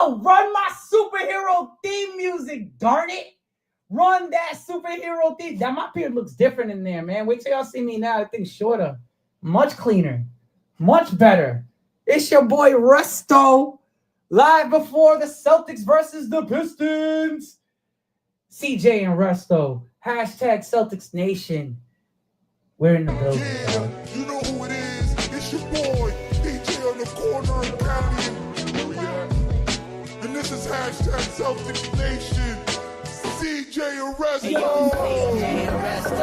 run my superhero theme music, darn it. Run that superhero theme. That my beard looks different in there, man. Wait till y'all see me now. I think shorter, much cleaner, much better. It's your boy Resto, live before the Celtics versus the Pistons. CJ and Resto. Hashtag Celtics Nation. We're in the building. Yeah, you know who it is. It's your boy, DJ on the corner of Cali. Oh yeah. And this is hashtag Celtics Nation. CJ and Resto. CJ and Resto.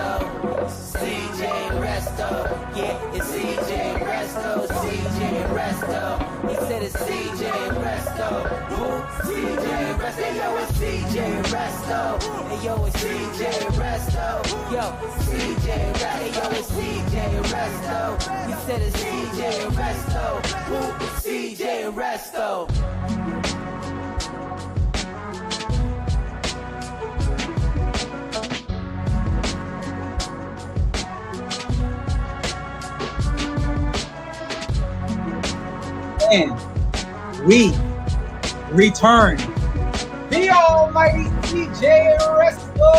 CJ and Resto. Yeah, it's CJ and Resto. CJ and Resto. He said it's CJ and Resto. Who? CJ and Resto. Hey, yo, it's CJ and Resto. Hey, yo, it's CJ and Resto. Yo, CJ and Resto. Hey, yo, it's CJ and Resto. He said it's CJ and Resto. Who? CJ and Resto. And we return the almighty CJ Resto.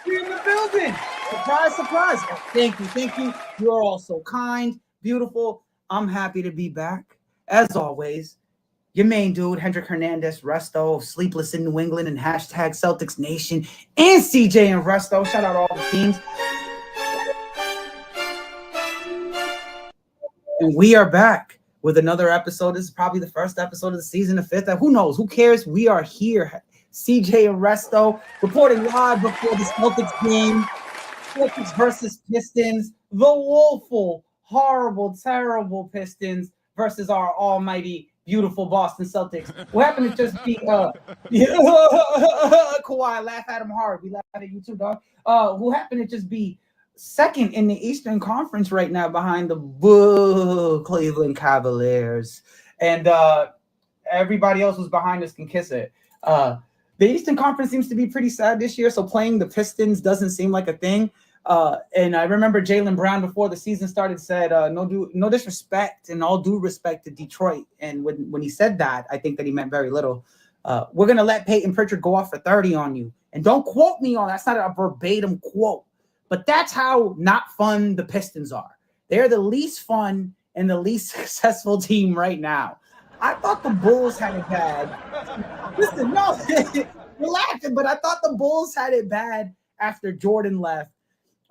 We're in the building. Surprise, surprise. Oh, thank you, thank you. You are all so kind, beautiful. I'm happy to be back. As always, your main dude, Hendrik Hernandez, Resto, Sleepless in New England, and hashtag Celtics Nation, and CJ and Resto. Shout out all the teams. And we are back with another episode. This is probably the first episode of the season, the fifth. Who knows? Who cares? We are here. CJ and Resto reporting live before the Celtics game. Celtics versus Pistons. The woeful, horrible, terrible Pistons versus our almighty, beautiful Boston Celtics. What happened to just be Kawhi, laugh at him hard. We laugh at you too, dog. Who happened to just be second in the Eastern Conference right now behind the Cleveland Cavaliers. And everybody else who's behind us can kiss it. The Eastern Conference seems to be pretty sad this year, so playing the Pistons doesn't seem like a thing. And I remember Jaylen Brown before the season started said, no disrespect and all due respect to Detroit. And when he said that, I think that he meant very little. We're going to let Peyton Pritchard go off for 30 on you. And don't quote me on that. That's not a verbatim quote. But that's how not fun the Pistons are. They're the least fun and the least successful team right now. I thought the Bulls had it bad. Listen, no, you're laughing, but I thought the Bulls had it bad after Jordan left.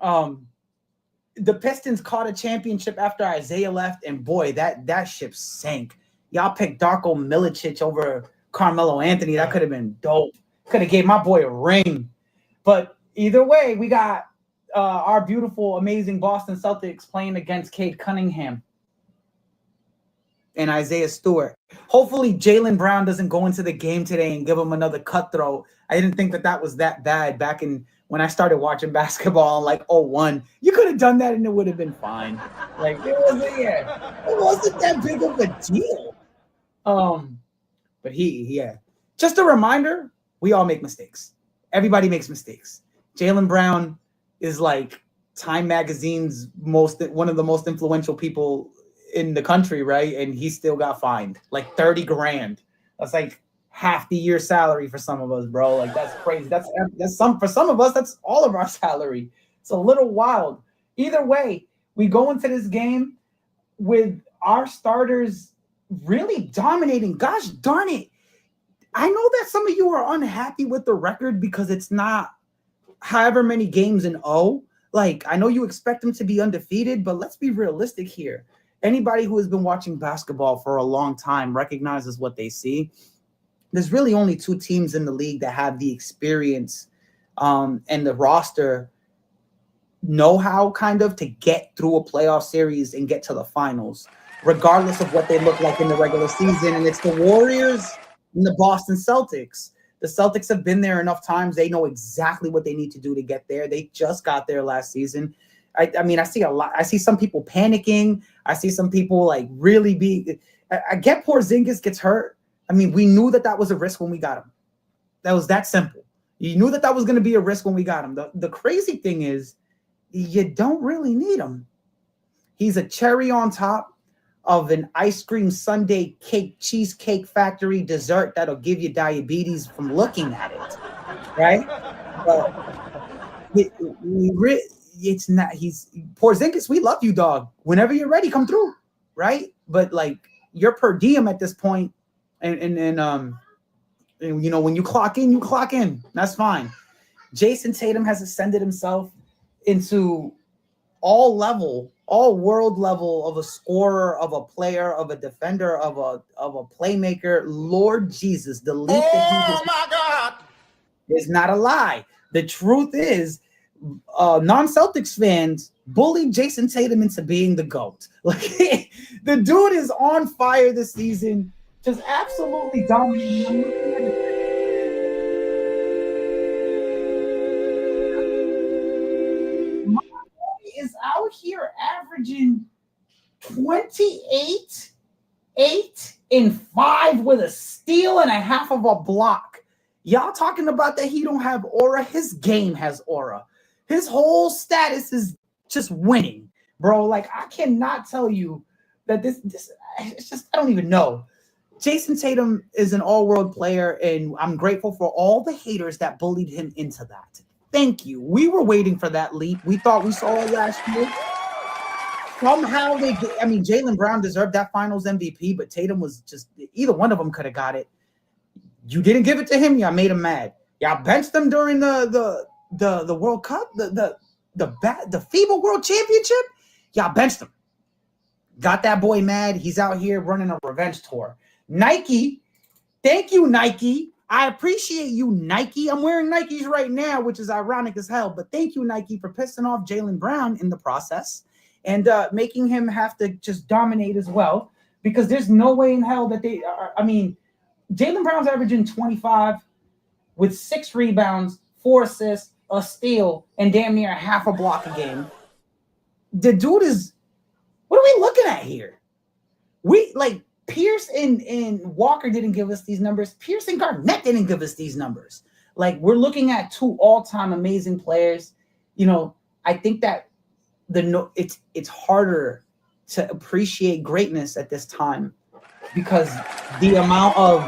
The Pistons caught a championship after Isaiah left, and boy, that ship sank. Y'all picked Darko Milicic over Carmelo Anthony. That could have been dope. Could have gave my boy a ring. But either way, we got our beautiful, amazing Boston Celtics playing against Cade Cunningham and Isaiah Stewart. Hopefully, Jaylen Brown doesn't go into the game today and give him another cutthroat. I didn't think that was that bad back in when I started watching basketball in like 01. You could have done that and it would have been fine. Like it wasn't that big of a deal. But just a reminder, we all make mistakes. Everybody makes mistakes. Jaylen Brown is like Time Magazine's one of the most influential people in the country, right? And he still got fined like $30,000. That's like half the year's salary for some of us, bro. Like that's crazy. That's for some of us, that's all of our salary. It's a little wild. Either way, we go into this game with our starters really dominating. Gosh darn it. I know that some of you are unhappy with the record because it's not however many games in O. Like, I know you expect them to be undefeated, but let's be realistic here. Anybody who has been watching basketball for a long time recognizes what they see. There's really only two teams in the league that have the experience and the roster know-how kind of to get through a playoff series and get to the finals, regardless of what they look like in the regular season. And it's the Warriors and the Boston Celtics. The Celtics have been there enough times. They know exactly what they need to do to get there. They just got there last season. I mean, I see a lot. I see some people panicking. I see some people like really I get Porzingis gets hurt. I mean, we knew that was a risk when we got him. That was that simple. You knew that was going to be a risk when we got him. The crazy thing is you don't really need him. He's a cherry on top. of an ice cream sundae cake cheesecake factory dessert that'll give you diabetes from looking at it, right? But it's not. He's Porzingis. We love you, dog. Whenever you're ready, come through, right? But like you're per diem at this point, and you know when you clock in, you clock in. That's fine. Jason Tatum has ascended himself into all world level of a scorer, of a player, of a defender, of a playmaker. Lord Jesus, the leap that he my God, is not a lie. The truth is, non-Celtics fans bullied Jason Tatum into being the GOAT. Like the dude is on fire this season, just absolutely dominating. Is out here averaging 28, 8, and 5 with a steal and a half of a block. Y'all talking about that he don't have aura? His game has aura. His whole status is just winning, bro. Like I cannot tell you that this it's just I don't even know. Jason Tatum is an all-world player, and I'm grateful for all the haters that bullied him into that. Thank you. We were waiting for that leap. We thought we saw it last year. Somehow Jaylen Brown deserved that finals MVP, but Tatum was just either one of them could have got it. You didn't give it to him, y'all made him mad. Y'all benched him during the World Cup, the FIBA World Championship. Y'all benched him. Got that boy mad. He's out here running a revenge tour. Nike, thank you, Nike. I appreciate you, Nike. I'm wearing Nikes right now, which is ironic as hell. But thank you, Nike, for pissing off Jaylen Brown in the process and making him have to just dominate as well. Because there's no way in hell that they are. I mean, Jaylen Brown's averaging 25 with 6 rebounds, 4 assists, a steal, and damn near half a block a game. The dude is. What are we looking at here? Pierce and Walker didn't give us these numbers. Pierce and Garnett didn't give us these numbers. Like, we're looking at 2 all-time amazing players. You know, I think that it's harder to appreciate greatness at this time because the amount of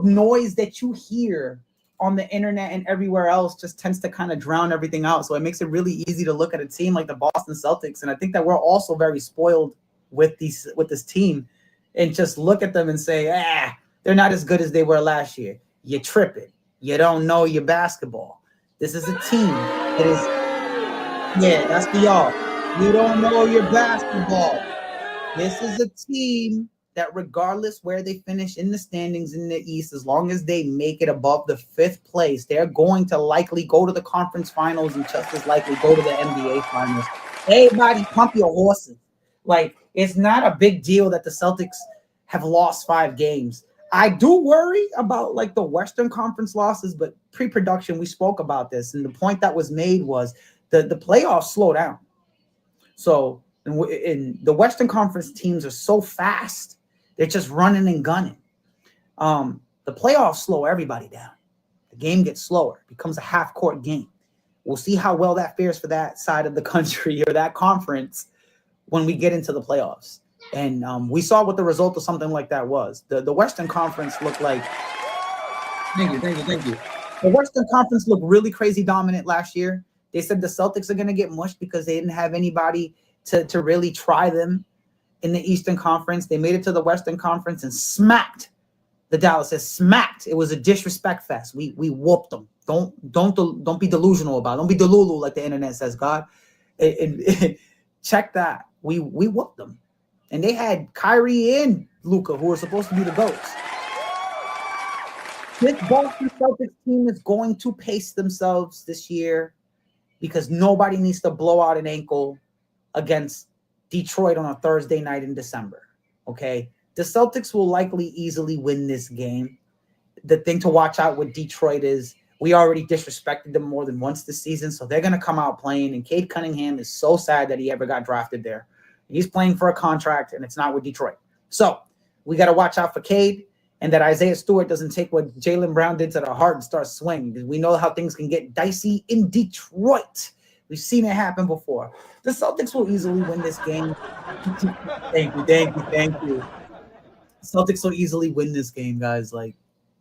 noise that you hear on the internet and everywhere else just tends to kind of drown everything out. So it makes it really easy to look at a team like the Boston Celtics. And I think that we're also very spoiled with this team and just look at them and say, they're not as good as they were last year. You're tripping. You don't know your basketball. This is a team that is, that's for y'all. You don't know your basketball. This is a team that regardless where they finish in the standings in the East, as long as they make it above the 5th place, they're going to likely go to the conference finals and just as likely go to the NBA finals. Everybody pump your horses. Like, it's not a big deal that the Celtics have lost 5 games. I do worry about like the Western Conference losses, but pre-production, we spoke about this. And the point that was made was the playoffs slow down. So in the Western Conference teams are so fast. They're just running and gunning. The playoffs slow everybody down. The game gets slower, becomes a half-court game. We'll see how well that fares for that side of the country or that conference when we get into the playoffs. And we saw what the result of something like that was. The Western Conference looked like – thank you. The Western Conference looked really crazy dominant last year. They said the Celtics are going to get mushed because they didn't have anybody to really try them in the Eastern Conference. They made it to the Western Conference and smacked the Dallas. Smacked. It was a disrespect fest. We whooped them. Don't be delusional about it. Don't be delulu like the internet says, God. Check that. We whooped them. And they had Kyrie and Luka, who were supposed to be the GOATs. This Boston Celtics team is going to pace themselves this year because nobody needs to blow out an ankle against Detroit on a Thursday night in December. Okay? The Celtics will likely easily win this game. The thing to watch out with Detroit is we already disrespected them more than once this season, so they're going to come out playing. And Cade Cunningham is so sad that he ever got drafted there. He's playing for a contract, and it's not with Detroit. So we got to watch out for Cade and that Isaiah Stewart doesn't take what Jaylen Brown did to the heart and start swinging. Because we know how things can get dicey in Detroit. We've seen it happen before. The Celtics will easily win this game. Thank you. Celtics will easily win this game, guys, like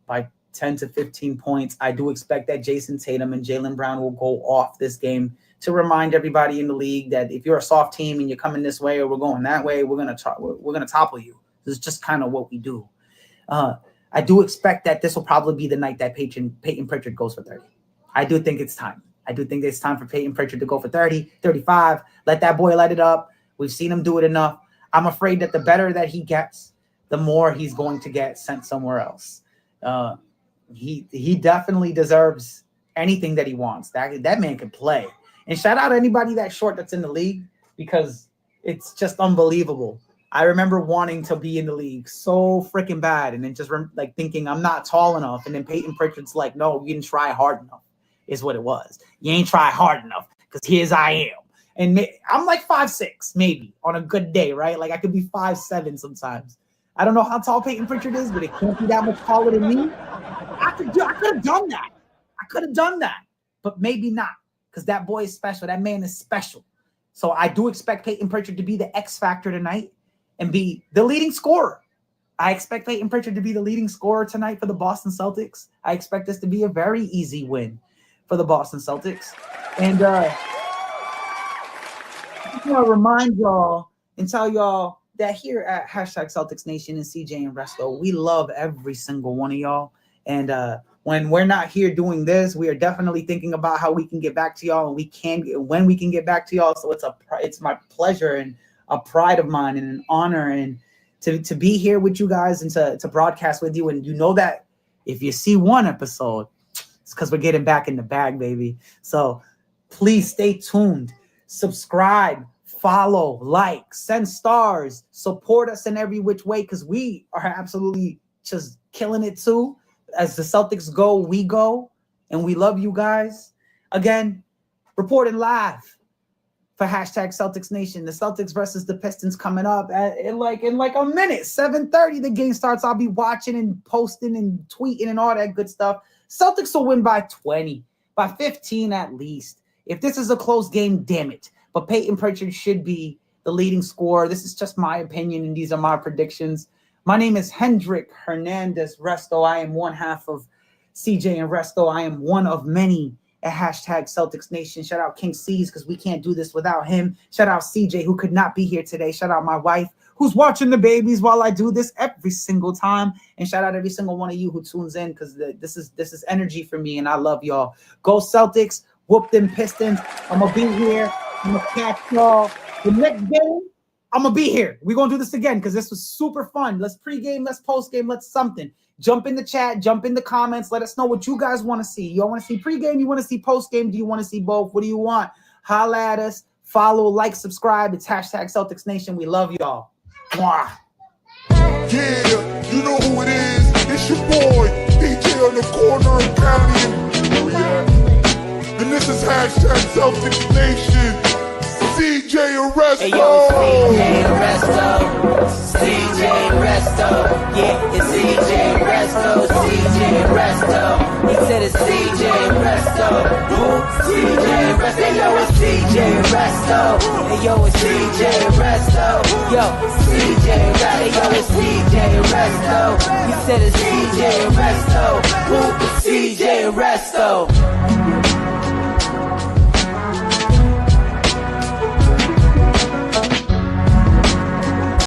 by 10 to 15 points. I do expect that Jason Tatum and Jaylen Brown will go off this game to remind everybody in the league that if you're a soft team and you're coming this way or we're going that way, we're gonna topple you. This is just kind of what we do. I do expect that this will probably be the night that Peyton Pritchard goes for 30. I do think it's time. I do think it's time for Peyton Pritchard to go for 30, 35. Let that boy light it up. We've seen him do it enough. I'm afraid that the better that he gets, the more he's going to get sent somewhere else. He definitely deserves anything that he wants. That man can play. And shout out to anybody that short that's in the league because it's just unbelievable. I remember wanting to be in the league so freaking bad and then just like thinking I'm not tall enough. And then Peyton Pritchard's like, no, you didn't try hard enough is what it was. You ain't try hard enough because here's I am. And I'm like 5'6", maybe on a good day, right? Like I could be 5'7" sometimes. I don't know how tall Peyton Pritchard is, but it can't be that much taller than me. I could have done that. I could have done that, but maybe not because that boy is special. That man is special. So I do expect Peyton Pritchard to be the X factor tonight and be the leading scorer. I expect Peyton Pritchard to be the leading scorer tonight for the Boston Celtics. I expect this to be a very easy win for the Boston Celtics. And I just want to remind y'all and tell y'all that here at #Celtics Nation and CJ and Resto, we love every single one of y'all. And when we're not here doing this, we are definitely thinking about how we can get back to y'all, and when we can get back to y'all. So it's my pleasure and a pride of mine and an honor and to be here with you guys and to broadcast with you. And you know that if you see one episode, it's because we're getting back in the bag, baby. So please stay tuned, subscribe, follow, like, send stars, support us in every which way because we are absolutely just killing it too. As the Celtics go, we go, and we love you guys. Again, reporting live for #Celtics Nation. The Celtics versus the Pistons coming up in like a minute. 7:30 the game starts. I'll be watching and posting and tweeting and all that good stuff. Celtics will win by 20, by 15 at least. If this is a close game, damn it. But Peyton Pritchard should be the leading scorer. This is just my opinion, and these are my predictions. My name is Hendrik Hernandez Resto. I am one half of CJ and Resto. I am one of many at #Celtics Nation. Shout out King C's because we can't do this without him. Shout out CJ who could not be here today. Shout out my wife who's watching the babies while I do this every single time. And shout out every single one of you who tunes in because this is energy for me and I love y'all. Go Celtics. Whoop them Pistons. I'm going to be here. I'm going to catch y'all. The next game, I'm going to be here. We're going to do this again because this was super fun. Let's pregame, let's postgame, let's something. Jump in the chat, jump in the comments. Let us know what you guys want to see. You want to see pregame? You want to see postgame? Do you want to see both? What do you want? Holla at us. Follow, like, subscribe. It's #Celtics Nation. We love y'all. Mwah. Yeah, you know who it is. It's your boy, DJ on the corner of County. And this is #Celtics Nation. CJ and Resto. Hey yo, CJ and Resto. CJ and Resto. Yeah, it's CJ and Resto. CJ and Resto. He said it's CJ and Resto. Who? CJ and Resto. Hey yo, it's CJ and Resto. Hey yo, it's CJ and Resto. Yo, CJ and Resto. Hey yo, it's CJ and Resto. He said it's CJ and Resto. Who? CJ and Resto.